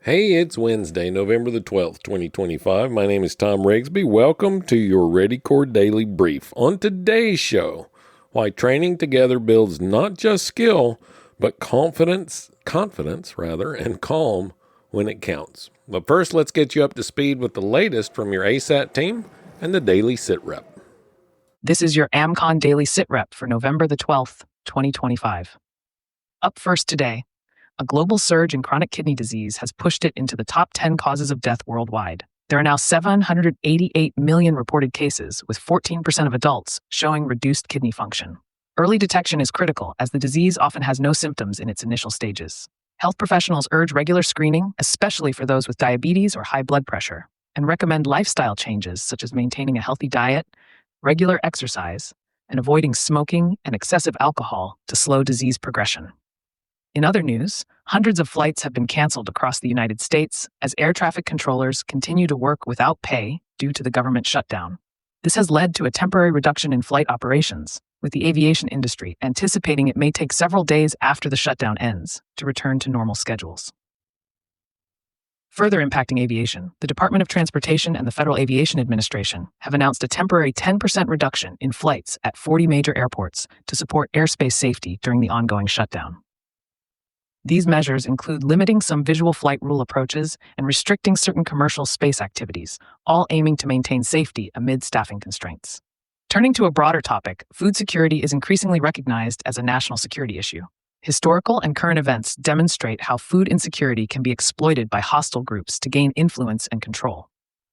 Hey, it's Wednesday, November the 12th, 2025. My name is Thom Rigsby. Welcome to your AmCon Daily Brief. On today's show, why training together builds not just skill, but confidence, and calm when it counts. But first, let's get you up to speed with the latest from your ASAT team and the Daily Sit Rep. This is your AmCon Daily Sit Rep for November the 12th, 2025. Up first today, a global surge in chronic kidney disease has pushed it into the top 10 causes of death worldwide. There are now 788 million reported cases, with 14% of adults showing reduced kidney function. Early detection is critical, as the disease often has no symptoms in its initial stages. Health professionals urge regular screening, especially for those with diabetes or high blood pressure, and recommend lifestyle changes such as maintaining a healthy diet, regular exercise, and avoiding smoking and excessive alcohol to slow disease progression. In other news, hundreds of flights have been canceled across the United States as air traffic controllers continue to work without pay due to the government shutdown. This has led to a temporary reduction in flight operations, with the aviation industry anticipating it may take several days after the shutdown ends to return to normal schedules. Further impacting aviation, the Department of Transportation and the Federal Aviation Administration have announced a temporary 10% reduction in flights at 40 major airports to support airspace safety during the ongoing shutdown. These measures include limiting some visual flight rule approaches and restricting certain commercial space activities, all aiming to maintain safety amid staffing constraints. Turning to a broader topic, food security is increasingly recognized as a national security issue. Historical and current events demonstrate how food insecurity can be exploited by hostile groups to gain influence and control.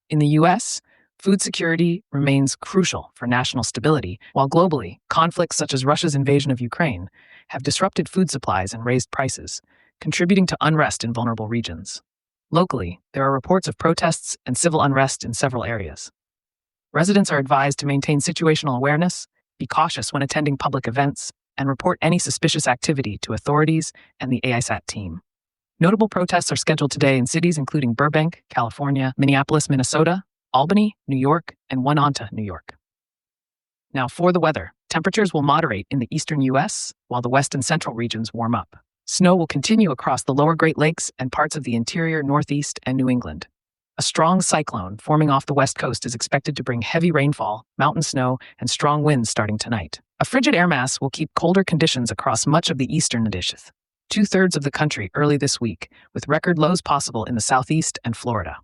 In the U.S., food security remains crucial for national stability, while globally, conflicts such as Russia's invasion of Ukraine have disrupted food supplies and raised prices, contributing to unrest in vulnerable regions. Locally, there are reports of protests and civil unrest in several areas. Residents are advised to maintain situational awareness, be cautious when attending public events, and report any suspicious activity to authorities and the AISAT team. Notable protests are scheduled today in cities including Burbank, California, Minneapolis, Minnesota, Albany, New York, and Winonta, New York. Now for the weather. Temperatures will moderate in the eastern U.S., while the west and central regions warm up. Snow will continue across the lower Great Lakes and parts of the interior Northeast and New England. A strong cyclone forming off the west coast is expected to bring heavy rainfall, mountain snow, and strong winds starting tonight. A frigid air mass will keep colder conditions across much of the eastern United, 2/3 of the country early this week, with record lows possible in the southeast and Florida.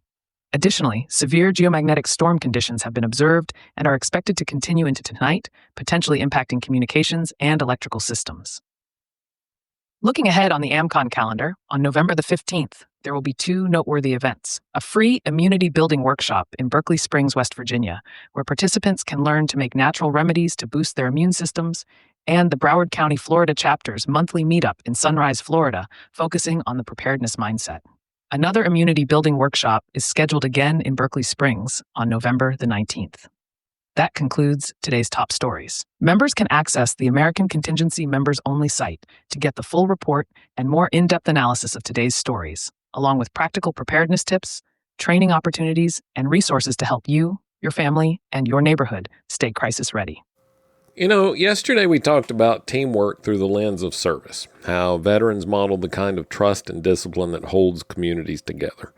Additionally, severe geomagnetic storm conditions have been observed and are expected to continue into tonight, potentially impacting communications and electrical systems. Looking ahead on the AmCon calendar, on November the 15th, there will be two noteworthy events: a free immunity building workshop in Berkeley Springs, West Virginia, where participants can learn to make natural remedies to boost their immune systems, and the Broward County, Florida chapter's monthly meetup in Sunrise, Florida, focusing on the preparedness mindset. Another immunity building workshop is scheduled again in Berkeley Springs on November the 19th. That concludes today's top stories. Members can access the American Contingency Members Only site to get the full report and more in-depth analysis of today's stories, along with practical preparedness tips, training opportunities, and resources to help you, your family, and your neighborhood stay crisis ready. You know, yesterday we talked about teamwork through the lens of service, how veterans model the kind of trust and discipline that holds communities together.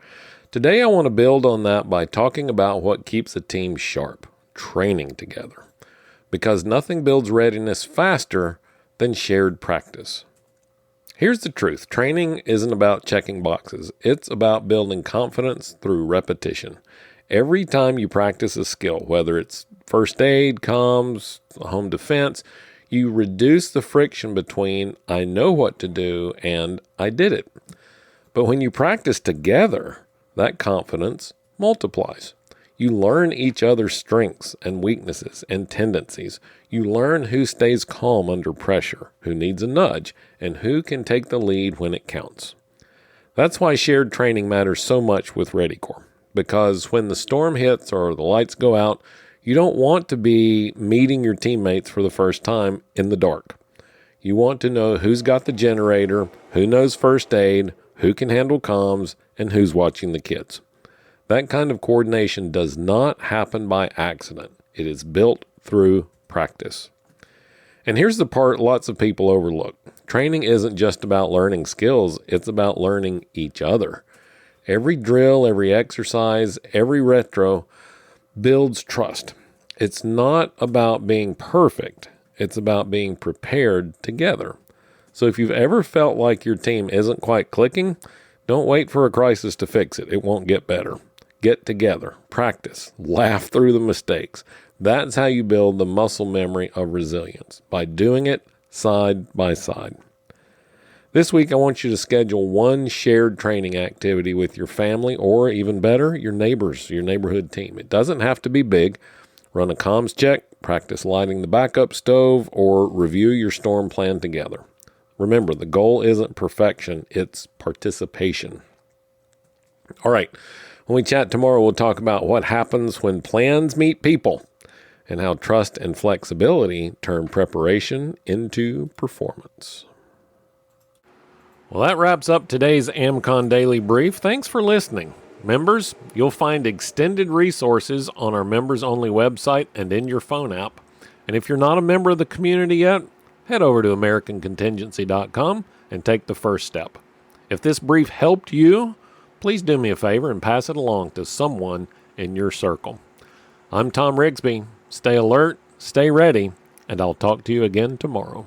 Today I want to build on that by talking about what keeps a team sharp, training together. Because nothing builds readiness faster than shared practice. Here's the truth. Training isn't about checking boxes. It's about building confidence through repetition. Every time you practice a skill, whether it's first aid, comms, home defense, you reduce the friction between I know what to do and I did it. But when you practice together, that confidence multiplies. You learn each other's strengths and weaknesses and tendencies. You learn who stays calm under pressure, who needs a nudge, and who can take the lead when it counts. That's why shared training matters so much with ReadyCorps. Because when the storm hits or the lights go out, you don't want to be meeting your teammates for the first time in the dark. You want to know who's got the generator, who knows first aid, who can handle comms, and who's watching the kids. That kind of coordination does not happen by accident. It is built through practice. And here's the part lots of people overlook. Training isn't just about learning skills, it's about learning each other. Every drill, every exercise, every retro builds trust. It's not about being perfect. It's about being prepared together. So if you've ever felt like your team isn't quite clicking, don't wait for a crisis to fix it. It won't get better. Get together, practice, laugh through the mistakes. That's how you build the muscle memory of resilience, by doing it side by side. This week, I want you to schedule one shared training activity with your family, or even better, your neighbors, your neighborhood team. It doesn't have to be big. Run a comms check, practice lighting the backup stove, or review your storm plan together. Remember, the goal isn't perfection, it's participation. All right, when we chat tomorrow, we'll talk about what happens when plans meet people and how trust and flexibility turn preparation into performance. Well, that wraps up today's AmCon Daily Brief. Thanks for listening. Members, you'll find extended resources on our members-only website and in your phone app. And if you're not a member of the community yet, head over to AmericanContingency.com and take the first step. If this brief helped you, please do me a favor and pass it along to someone in your circle. I'm Thom Rigsby. Stay alert, stay ready, and I'll talk to you again tomorrow.